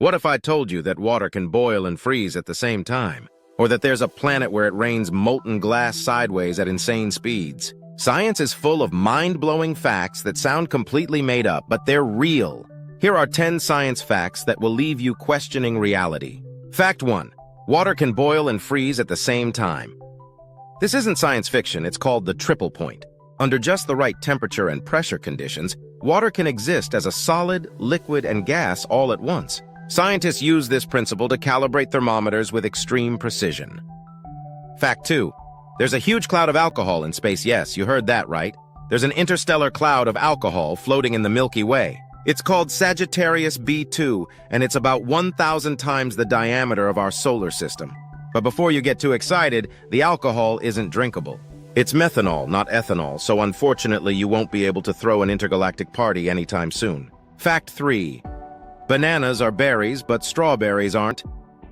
What if I told you that water can boil and freeze at the same time? Or that there's a planet where it rains molten glass sideways at insane speeds? Science is full of mind-blowing facts that sound completely made up, but they're real. Here are 10 science facts that will leave you questioning reality. Fact 1. Water can boil and freeze at the same time. This isn't science fiction, it's called the triple point. Under just the right temperature and pressure conditions, water can exist as a solid, liquid, and gas all at once. Scientists use this principle to calibrate thermometers with extreme precision. Fact 2. There's a huge cloud of alcohol in space. Yes, you heard that right. There's an interstellar cloud of alcohol floating in the Milky Way. It's called Sagittarius B2, and it's about 1,000 times the diameter of our solar system. But before you get too excited, the alcohol isn't drinkable. It's methanol, not ethanol, so unfortunately you won't be able to throw an intergalactic party anytime soon. Fact 3. Bananas are berries, but strawberries aren't.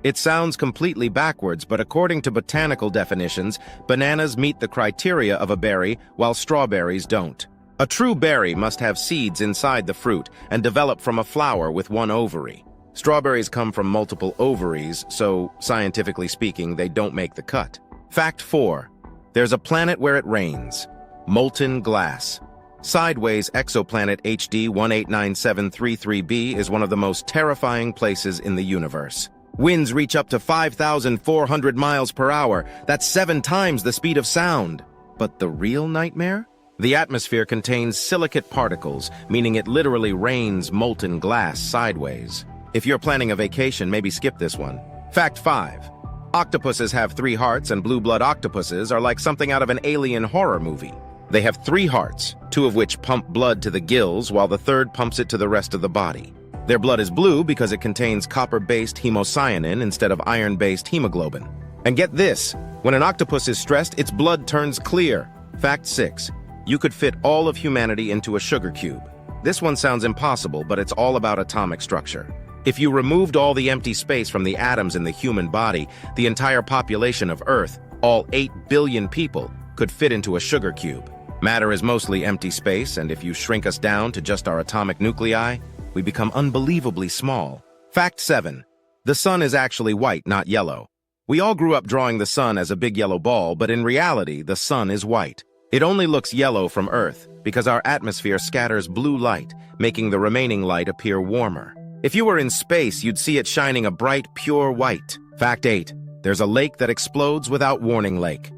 It sounds completely backwards, but according to botanical definitions, bananas meet the criteria of a berry, while strawberries don't. A true berry must have seeds inside the fruit and develop from a flower with one ovary. Strawberries come from multiple ovaries, so, scientifically speaking, they don't make the cut. Fact 4. There's a planet where it rains. Molten glass. Sideways exoplanet HD 189733b is one of the most terrifying places in the universe. Winds reach up to 5,400 miles per hour. That's 7 times the speed of sound. But the real nightmare? The atmosphere contains silicate particles, meaning it literally rains molten glass sideways. If you're planning a vacation, maybe skip this one. Fact 5. Octopuses have 3 hearts, and blue blood octopuses are like something out of an alien horror movie. They have 3 hearts, 2 of which pump blood to the gills, while the third pumps it to the rest of the body. Their blood is blue because it contains copper-based hemocyanin instead of iron-based hemoglobin. And get this, when an octopus is stressed, its blood turns clear. Fact 6. You could fit all of humanity into a sugar cube. This one sounds impossible, but it's all about atomic structure. If you removed all the empty space from the atoms in the human body, the entire population of Earth, all 8 billion people, could fit into a sugar cube. Matter is mostly empty space, and if you shrink us down to just our atomic nuclei, we become unbelievably small. Fact 7. The sun is actually white, not yellow. We all grew up drawing the sun as a big yellow ball, but in reality, the sun is white. It only looks yellow from Earth because our atmosphere scatters blue light, making the remaining light appear warmer. If you were in space, you'd see it shining a bright, pure white. Fact 8. There's a lake that explodes without warning. Lake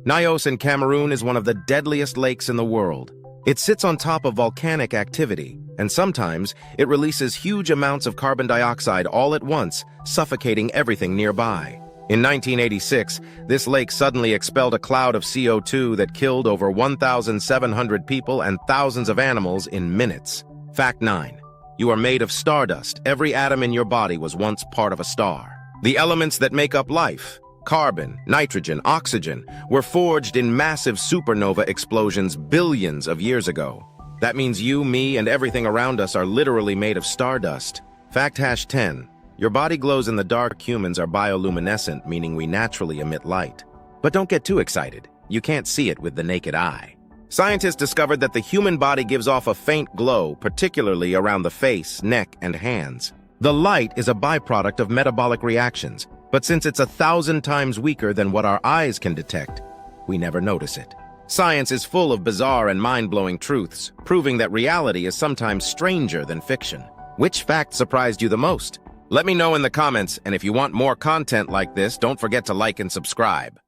Nyos in Cameroon is one of the deadliest lakes in the world. It sits on top of volcanic activity, and sometimes it releases huge amounts of carbon dioxide all at once, suffocating everything nearby. In 1986, this lake suddenly expelled a cloud of CO2 that killed over 1,700 people and thousands of animals in minutes. Fact 9. You are made of stardust. Every atom in your body was once part of a star. The elements that make up life, carbon, nitrogen, oxygen, were forged in massive supernova explosions billions of years ago. That means you, me, and everything around us are literally made of stardust. Fact 10. Your body glows in the dark. Humans are bioluminescent, meaning we naturally emit light. But don't get too excited. You can't see it with the naked eye. Scientists discovered that the human body gives off a faint glow, particularly around the face, neck, and hands. The light is a byproduct of metabolic reactions, but since it's 1,000 times weaker than what our eyes can detect, we never notice it. Science is full of bizarre and mind-blowing truths, proving that reality is sometimes stranger than fiction. Which fact surprised you the most? Let me know in the comments, and if you want more content like this, don't forget to like and subscribe.